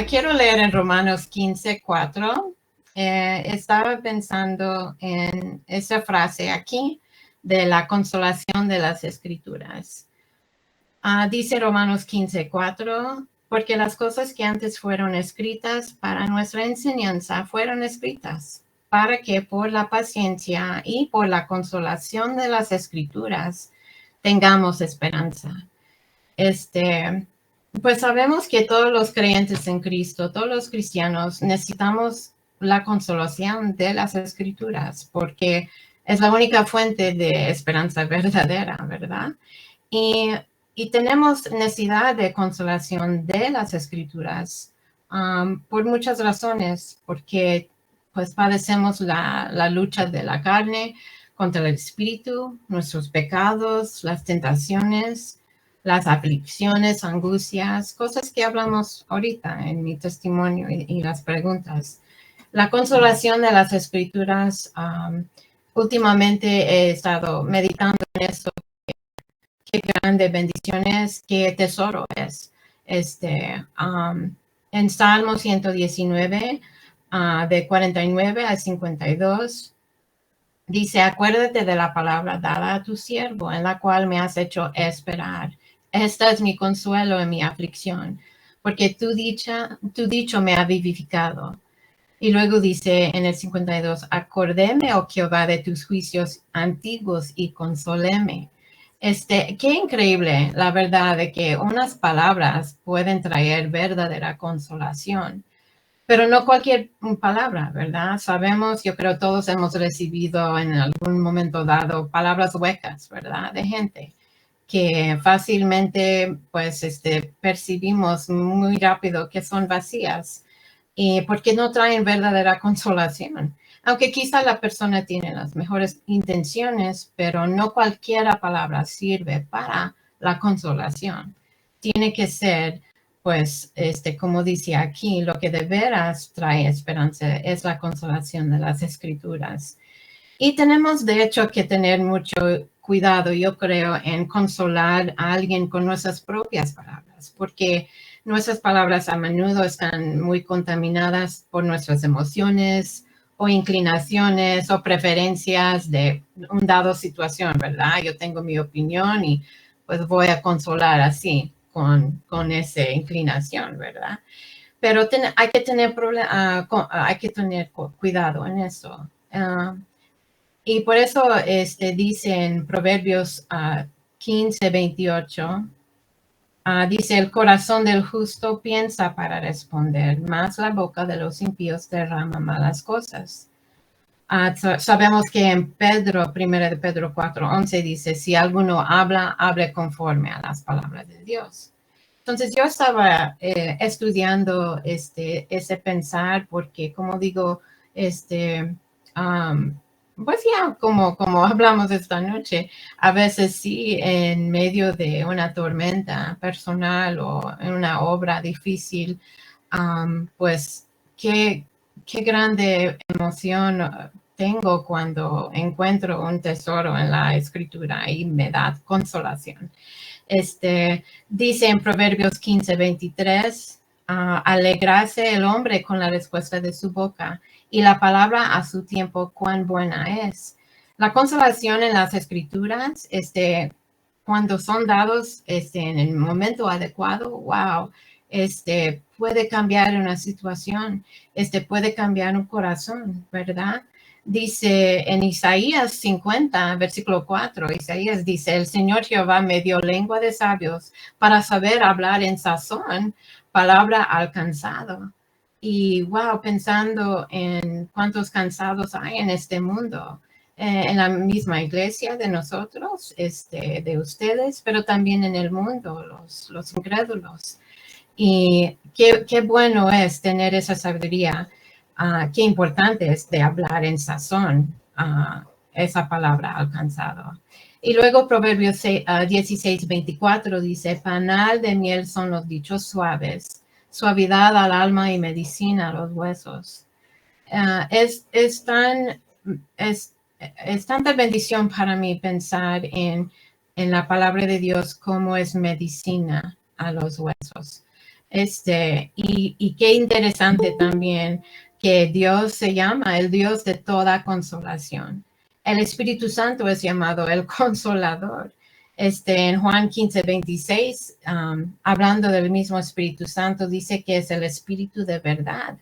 Quiero leer en Romanos 15:4. Estaba pensando en esa frase aquí de la consolación de las Escrituras. Dice Romanos 15:4, porque las cosas que antes fueron escritas para nuestra enseñanza fueron escritas, para que por la paciencia y por la consolación de las Escrituras tengamos esperanza. Pues sabemos que todos los creyentes en Cristo, todos los cristianos, necesitamos la consolación de las Escrituras, porque es la única fuente de esperanza verdadera, ¿verdad? Y tenemos necesidad de consolación de las Escrituras por muchas razones, porque pues padecemos la lucha de la carne contra el espíritu, nuestros pecados, las tentaciones, las aflicciones, angustias, cosas que hablamos ahorita en mi testimonio y las preguntas. La consolación de las Escrituras, últimamente he estado meditando en esto. Qué grande bendiciones, qué tesoro es. En Salmo 119, de 49 a 52, dice, acuérdate de la palabra dada a tu siervo, en la cual me has hecho esperar. Esta es mi consuelo en mi aflicción, porque tu dicho me ha vivificado. Y luego dice en el 52, acordéme, oh Jehová, de tus juicios antiguos y consoléme. Qué increíble la verdad de que unas palabras pueden traer verdadera consolación, pero no cualquier palabra, ¿verdad? Sabemos, yo creo todos hemos recibido en algún momento dado palabras huecas, ¿verdad? De gente que fácilmente, pues, percibimos muy rápido que son vacías y porque no traen verdadera consolación. Aunque quizá la persona tiene las mejores intenciones, pero no cualquier palabra sirve para la consolación. Tiene que ser, pues, como dice aquí, lo que de veras trae esperanza es la consolación de las Escrituras. Y tenemos, de hecho, que tener mucho cuidado, yo creo, en consolar a alguien con nuestras propias palabras, porque nuestras palabras a menudo están muy contaminadas por nuestras emociones o inclinaciones o preferencias de un dado situación, ¿verdad? Yo tengo mi opinión y pues voy a consolar así con esa inclinación, ¿verdad? Pero hay que tener cuidado en eso. Y por eso dice en Proverbios 15:28, dice, el corazón del justo piensa para responder, mas la boca de los impíos derrama malas cosas. Sabemos que en Pedro, 1 de Pedro 4:11 dice, si alguno habla, hable conforme a las palabras de Dios. Entonces yo estaba estudiando ese pensar porque, como digo, pues ya como hablamos esta noche, a veces sí, en medio de una tormenta personal o en una obra difícil, pues qué grande emoción tengo cuando encuentro un tesoro en la Escritura y me da consolación. Dice en Proverbios 15:23, alegrarse el hombre con la respuesta de su boca y la palabra a su tiempo cuán buena es. La consolación en las Escrituras, cuando son dados en el momento adecuado, wow, puede cambiar una situación, puede cambiar un corazón, ¿verdad? Dice en Isaías 50, versículo 4, Isaías dice, el Señor Jehová me dio lengua de sabios para saber hablar en sazón, palabra al cansado. Y wow, pensando en cuántos cansados hay en este mundo, en la misma iglesia de nosotros, de ustedes, pero también en el mundo, los incrédulos. Y qué bueno es tener esa sabiduría. Qué importante es de hablar en sazón, esa palabra alcanzado. Y luego Proverbios 16:24 dice, panal de miel son los dichos suaves, suavidad al alma y medicina a los huesos. Es tanta bendición para mí pensar en la palabra de Dios como es medicina a los huesos. Y qué interesante también que Dios se llama el Dios de toda consolación. El Espíritu Santo es llamado el Consolador. En Juan 15:26, hablando del mismo Espíritu Santo, dice que es el Espíritu de verdad.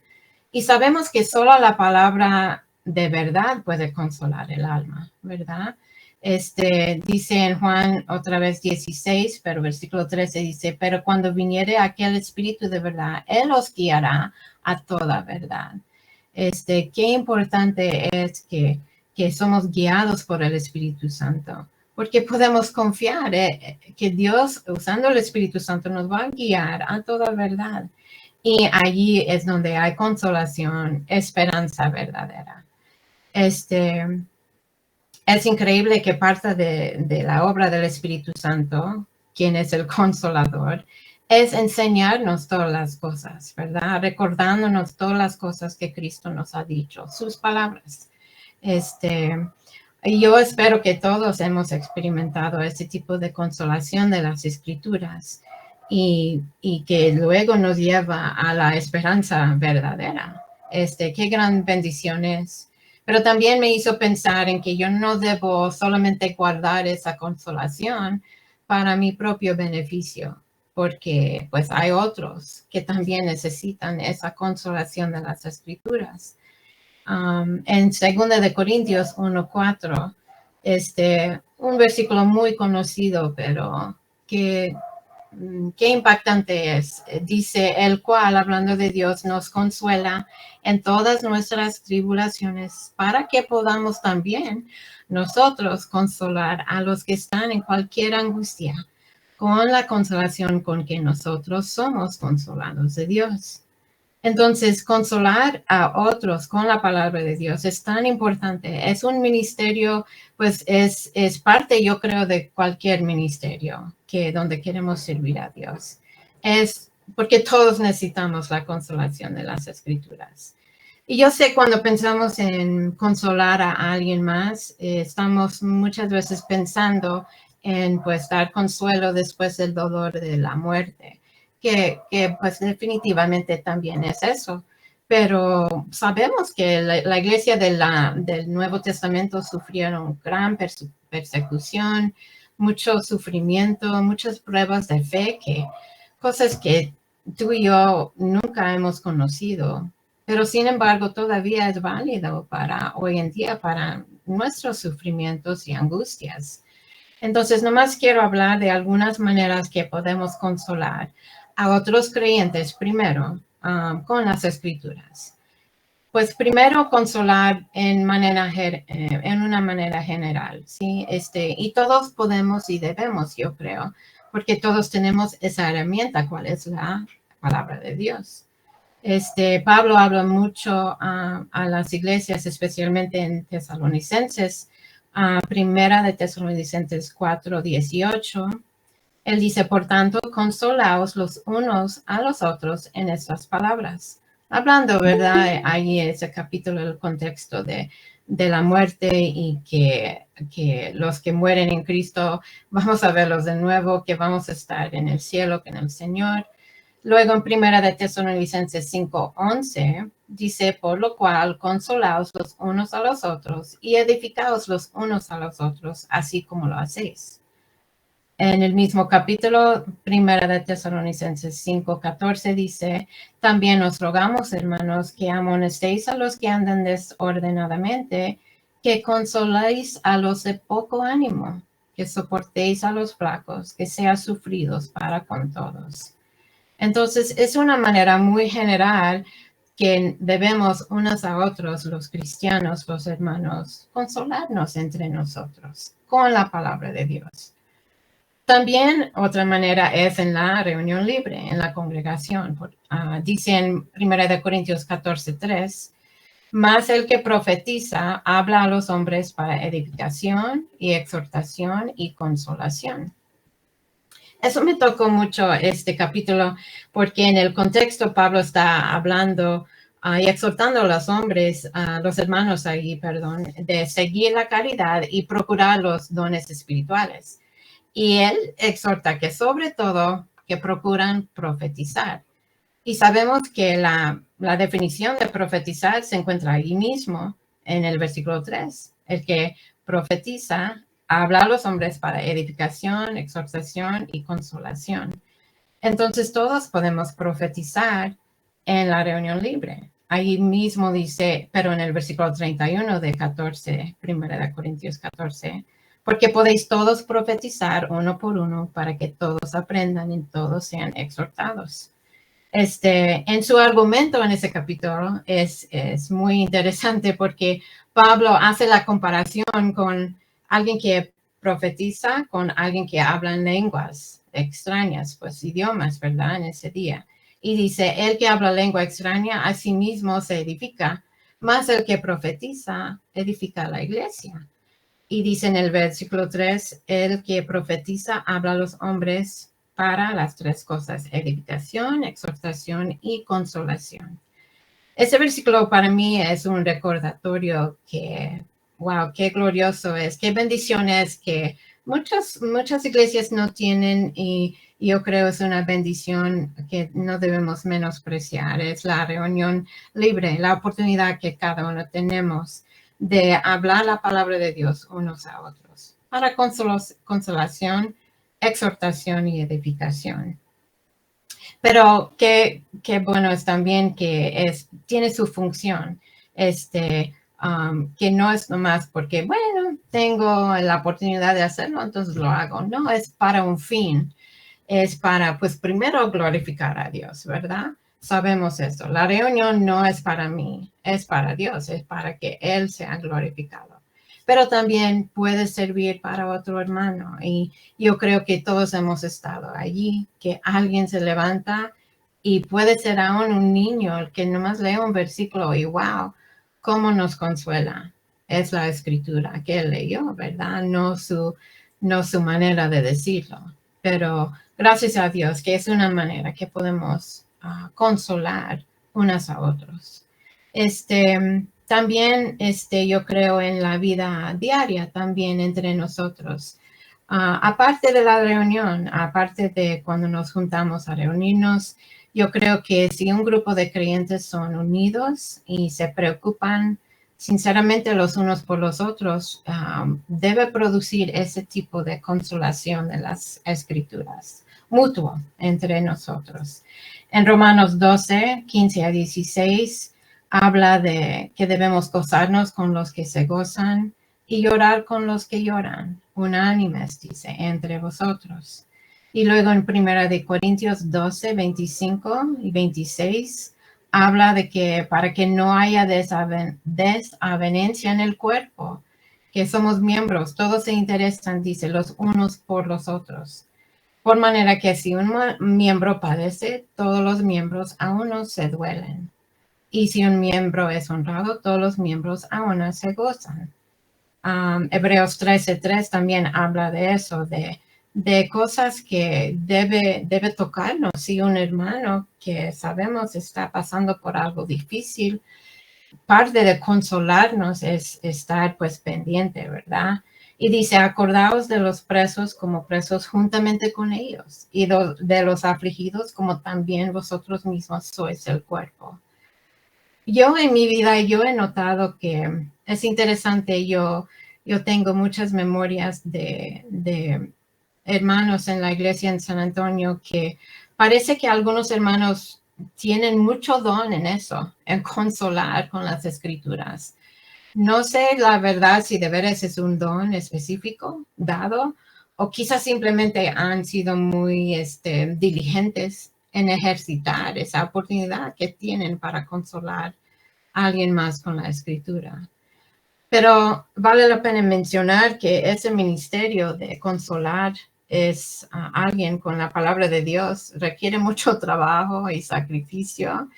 Y sabemos que solo la palabra de verdad puede consolar el alma, ¿verdad? Dice en Juan otra vez 16, pero versículo 13 dice, pero cuando viniere aquel Espíritu de verdad, Él os guiará a toda verdad. Qué importante es que somos guiados por el Espíritu Santo, porque podemos confiar que Dios, usando el Espíritu Santo, nos va a guiar a toda verdad. Y allí es donde hay consolación, esperanza verdadera. Es increíble que parte de la obra del Espíritu Santo, quien es el consolador, es enseñarnos todas las cosas, ¿verdad? Recordándonos todas las cosas que Cristo nos ha dicho, sus palabras. Y yo espero que todos hemos experimentado este tipo de consolación de las Escrituras y que luego nos lleva a la esperanza verdadera. Qué gran bendición es. Pero también me hizo pensar en que yo no debo solamente guardar esa consolación para mi propio beneficio, porque pues hay otros que también necesitan esa consolación de las Escrituras. En 2 de Corintios 1:4, un versículo muy conocido, pero que qué impactante es. Dice, el cual, hablando de Dios, nos consuela en todas nuestras tribulaciones para que podamos también nosotros consolar a los que están en cualquier angustia con la consolación con que nosotros somos consolados de Dios. Entonces, consolar a otros con la palabra de Dios es tan importante. Es un ministerio, pues es parte, yo creo, de cualquier ministerio donde queremos servir a Dios. Es porque todos necesitamos la consolación de las Escrituras. Y yo sé cuando pensamos en consolar a alguien más, estamos muchas veces pensando en pues dar consuelo después del dolor de la muerte. Que pues definitivamente también es eso. Pero sabemos que la iglesia del Nuevo Testamento sufrieron gran persecución, mucho sufrimiento, muchas pruebas de fe, cosas que tú y yo nunca hemos conocido. Pero sin embargo todavía es válido para hoy en día, para nuestros sufrimientos y angustias. Entonces, nomás quiero hablar de algunas maneras que podemos consolar a otros creyentes primero con las Escrituras. Pues primero consolar en una manera general, ¿sí? Y todos podemos y debemos, yo creo, porque todos tenemos esa herramienta, ¿cuál es la palabra de Dios? Pablo habla mucho a las iglesias, especialmente en Tesalonicenses, primera de Tesalonicenses 4:18. Él dice, por tanto, consolaos los unos a los otros en estas palabras. Hablando, ¿verdad? Ahí ese capítulo, el contexto de la muerte y que los que mueren en Cristo, vamos a verlos de nuevo, que vamos a estar en el cielo, que en el Señor. Luego en primera de Tesalonicenses 5:11 dice, por lo cual consolaos los unos a los otros y edificaos los unos a los otros, así como lo hacéis. En el mismo capítulo, primera de Tesalonicenses 5:14 dice, también os rogamos, hermanos, que amonestéis a los que andan desordenadamente, que consoléis a los de poco ánimo, que soportéis a los flacos, que sean sufridos para con todos. Entonces, es una manera muy general que debemos unos a otros, los cristianos, los hermanos, consolarnos entre nosotros con la palabra de Dios. También otra manera es en la reunión libre, en la congregación. Dice en 1 Corintios 14:3, mas el que profetiza habla a los hombres para edificación y exhortación y consolación. Eso me tocó mucho este capítulo porque en el contexto Pablo está hablando y exhortando a los hombres, a los hermanos ahí, perdón, de seguir la caridad y procurar los dones espirituales. Y él exhorta que sobre todo que procuran profetizar. Y sabemos que la definición de profetizar se encuentra ahí mismo en el versículo 3. El que profetiza habla a los hombres para edificación, exhortación y consolación. Entonces todos podemos profetizar en la reunión libre. Ahí mismo dice, pero en el versículo 31 de 14, 1 de Corintios 14, porque podéis todos profetizar uno por uno para que todos aprendan y todos sean exhortados. En su argumento en ese capítulo es muy interesante porque Pablo hace la comparación con alguien que profetiza con alguien que habla en lenguas extrañas, pues idiomas, ¿verdad? En ese día. Y dice, el que habla lengua extraña a sí mismo se edifica, más el que profetiza edifica la iglesia. Y dice en el versículo 3, el que profetiza habla a los hombres para las tres cosas, edificación, exhortación y consolación. Ese versículo para mí es un recordatorio que, wow, qué glorioso es, qué bendición es que muchas iglesias no tienen y yo creo es una bendición que no debemos menospreciar. Es la reunión libre, la oportunidad que cada uno tenemos de hablar la palabra de Dios unos a otros para consolación, exhortación y edificación. Pero qué bueno es también que tiene su función, que no es nomás porque, bueno, tengo la oportunidad de hacerlo, entonces lo hago. No, es para un fin, es para, pues primero glorificar a Dios, ¿verdad? Sabemos eso. La reunión no es para mí, es para Dios, es para que Él sea glorificado. Pero también puede servir para otro hermano. Y yo creo que todos hemos estado allí, que alguien se levanta y puede ser aún un niño el que nomás lee un versículo y wow, cómo nos consuela. Es la escritura que él leyó, ¿verdad? No su manera de decirlo. Pero gracias a Dios que es una manera que podemos consolar unos a otros. También yo creo en la vida diaria también entre nosotros. Aparte de la reunión, aparte de cuando nos juntamos a reunirnos, yo creo que si un grupo de creyentes son unidos y se preocupan sinceramente los unos por los otros, debe producir ese tipo de consolación de las escrituras, mutuo entre nosotros. En Romanos 12, 15 a 16, habla de que debemos gozarnos con los que se gozan y llorar con los que lloran, unánimes, dice, entre vosotros. Y luego en 1 de Corintios 12, 25 y 26, habla de que para que no haya desavenencia en el cuerpo, que somos miembros, todos se interesan, dice, los unos por los otros. Por manera que si un miembro padece, todos los miembros a uno se duelen. Y si un miembro es honrado, todos los miembros a uno se gozan. Hebreos 13:3 también habla de eso, de cosas que debe tocarnos. Si un hermano que sabemos está pasando por algo difícil, parte de consolarnos es estar pues pendiente, ¿verdad? Y dice, acordaos de los presos como presos juntamente con ellos y de los afligidos como también vosotros mismos sois el cuerpo. Yo en mi vida, yo he notado que es interesante, yo tengo muchas memorias de hermanos en la iglesia en San Antonio que parece que algunos hermanos tienen mucho don en eso, en consolar con las escrituras. No sé la verdad si de veras es un don específico dado o quizás simplemente han sido muy diligentes en ejercitar esa oportunidad que tienen para consolar a alguien más con la escritura. Pero vale la pena mencionar que ese ministerio de consolar es alguien con la palabra de Dios, requiere mucho trabajo y sacrificio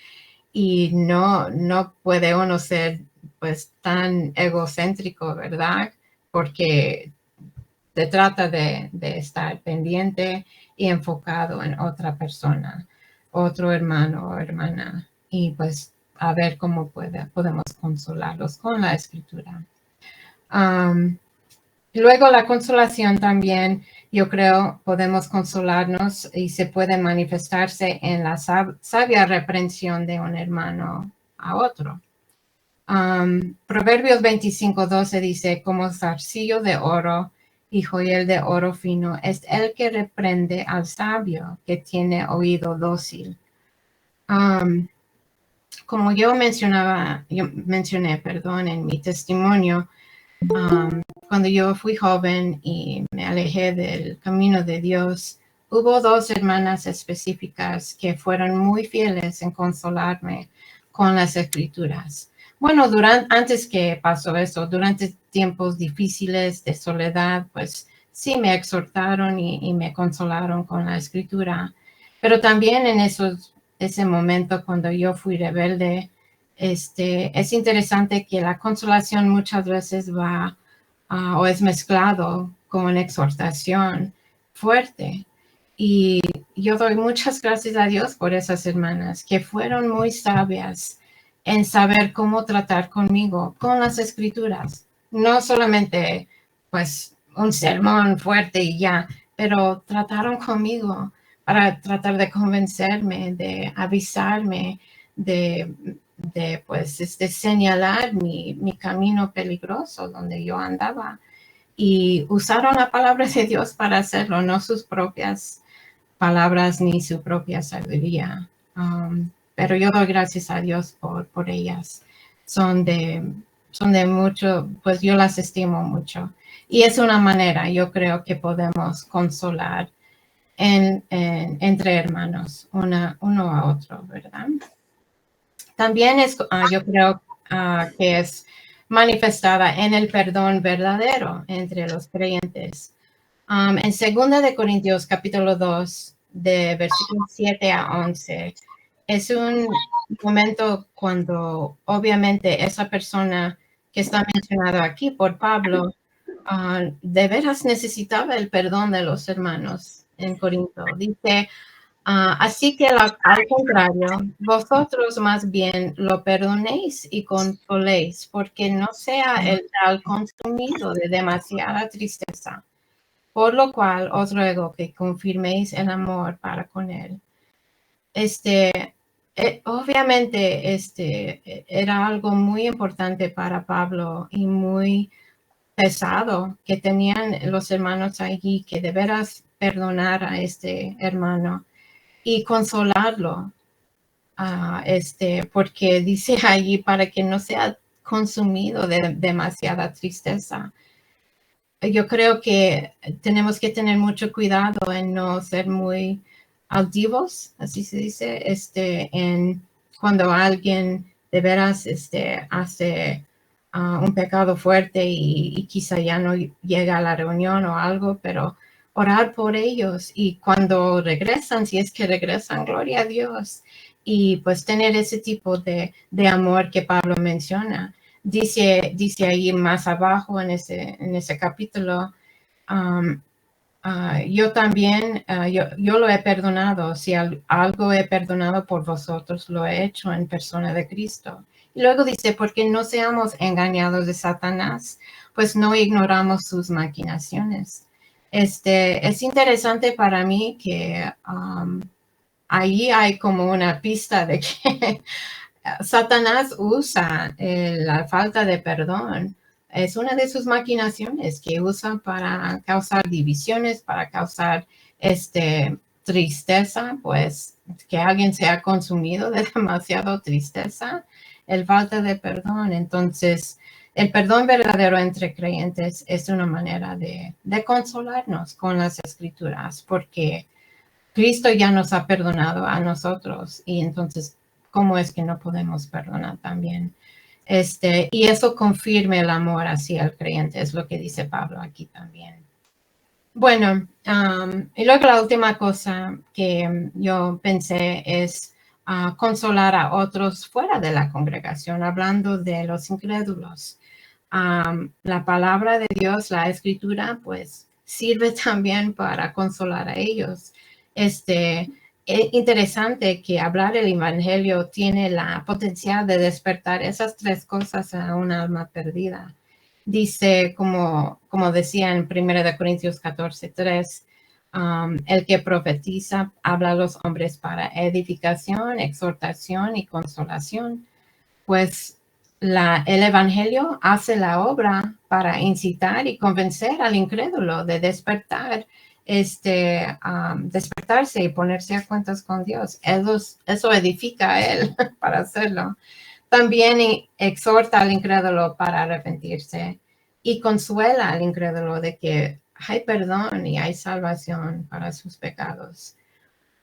y no puede uno ser pues tan egocéntrico, ¿verdad? Porque se trata de estar pendiente y enfocado en otra persona, otro hermano o hermana, y pues a ver cómo podemos consolarlos con la escritura. Luego la consolación también yo creo podemos consolarnos y se puede manifestarse en la sabia reprensión de un hermano a otro. Proverbios 25:12 dice, como zarcillo de oro y joyel de oro fino es el que reprende al sabio que tiene oído dócil. Como yo mencioné, perdón, en mi testimonio, cuando yo fui joven y me alejé del camino de Dios, hubo dos hermanas específicas que fueron muy fieles en consolarme con las escrituras. Bueno, antes que pasó eso, durante tiempos difíciles de soledad, pues sí me exhortaron y me consolaron con la escritura. Pero también en ese momento cuando yo fui rebelde, es interesante que la consolación muchas veces va o es mezclado con una exhortación fuerte. Y yo doy muchas gracias a Dios por esas hermanas que fueron muy sabias en saber cómo tratar conmigo con las escrituras. No solamente pues un sermón fuerte y ya, pero trataron conmigo para tratar de convencerme, de avisarme, pues señalar mi camino peligroso donde yo andaba. Y usaron la palabra de Dios para hacerlo, no sus propias palabras ni su propia sabiduría. Pero yo doy gracias a Dios por ellas. Son de mucho, pues yo las estimo mucho. Y es una manera, yo creo que podemos consolar entre hermanos, uno a otro, ¿verdad? También yo creo que es manifestada en el perdón verdadero entre los creyentes. En 2 de Corintios capítulo 2, de versículos 7 a 11, es un momento cuando obviamente esa persona que está mencionada aquí por Pablo, de veras necesitaba el perdón de los hermanos en Corinto. Dice, así que al contrario, vosotros más bien lo perdonéis y consoléis, porque no sea el tal consumido de demasiada tristeza, por lo cual os ruego que confirméis el amor para con él. Obviamente, era algo muy importante para Pablo y muy pesado que tenían los hermanos allí, que de veras perdonar a este hermano y consolarlo, porque dice allí para que no sea consumido de demasiada tristeza. Yo creo que tenemos que tener mucho cuidado en no ser muy altivos, así se dice, en cuando alguien de veras hace un pecado fuerte y quizá ya no llega a la reunión o algo, pero orar por ellos y cuando regresan, si es que regresan, gloria a Dios, y pues tener ese tipo de amor que Pablo menciona. Dice ahí más abajo en ese capítulo, yo también, yo lo he perdonado, si algo he perdonado por vosotros, lo he hecho en persona de Cristo. Y luego dice, porque no seamos engañados de Satanás, pues no ignoramos sus maquinaciones. Es interesante para mí que ahí hay como una pista de que Satanás usa la falta de perdón. Es una de sus maquinaciones que usa para causar divisiones, para causar tristeza, pues que alguien sea consumido de demasiado tristeza, el falta de perdón. Entonces, el perdón verdadero entre creyentes es una manera de consolarnos con las escrituras, porque Cristo ya nos ha perdonado a nosotros y entonces, ¿cómo es que no podemos perdonar también? Y eso confirma el amor hacia el creyente, es lo que dice Pablo aquí también. Bueno, y luego la última cosa que yo pensé es consolar a otros fuera de la congregación, hablando de los incrédulos. La palabra de Dios, la escritura, pues sirve también para consolar a ellos. Es interesante que hablar el evangelio tiene la potencial de despertar esas tres cosas a un alma perdida. dice, como decía en 1 Corintios 14:3, el que profetiza habla a los hombres para edificación, exhortación y consolación. Pues el Evangelio hace la obra para incitar y convencer al incrédulo de despertarse y ponerse a cuentas con Dios. Eso edifica a él para hacerlo. También exhorta al incrédulo para arrepentirse y consuela al incrédulo de que hay perdón y hay salvación para sus pecados.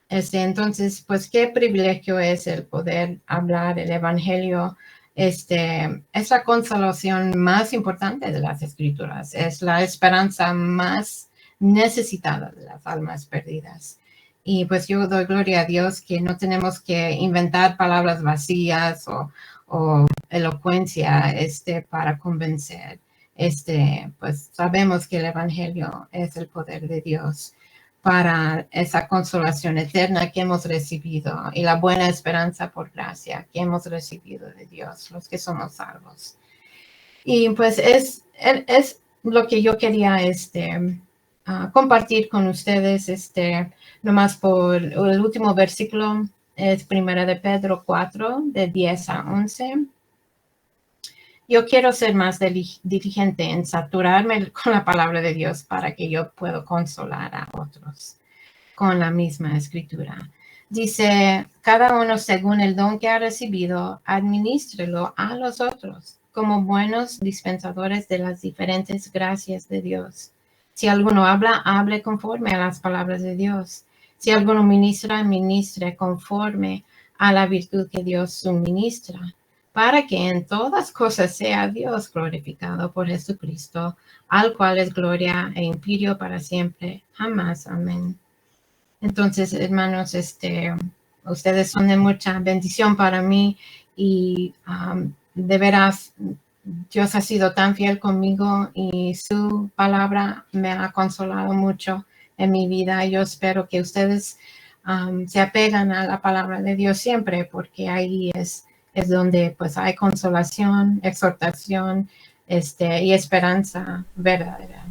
Entonces, pues qué privilegio es el poder hablar el Evangelio. Es la consolación más importante de las Escrituras, es la esperanza más necesitada de las almas perdidas. Y pues yo doy gloria a Dios que no tenemos que inventar palabras vacías o elocuencia para convencer. Pues sabemos que el Evangelio es el poder de Dios para esa consolación eterna que hemos recibido y la buena esperanza por gracia que hemos recibido de Dios, los que somos salvos. Y pues es lo que yo quería compartir con ustedes, nomás por el último versículo, es 1 de Pedro 4, de 10 a 11. Yo quiero ser más diligente en saturarme con la palabra de Dios para que yo pueda consolar a otros con la misma escritura. Dice, cada uno según el don que ha recibido, administrelo a los otros como buenos dispensadores de las diferentes gracias de Dios. Si alguno habla, hable conforme a las palabras de Dios. Si alguno ministra, ministre conforme a la virtud que Dios suministra, para que en todas cosas sea Dios glorificado por Jesucristo, al cual es gloria e imperio para siempre. Jamás. Amén. Entonces, hermanos, ustedes son de mucha bendición para mí y de veras Dios ha sido tan fiel conmigo y su palabra me ha consolado mucho en mi vida. Yo espero que ustedes se apegan a la palabra de Dios siempre, porque ahí es donde pues hay consolación, exhortación y esperanza verdadera.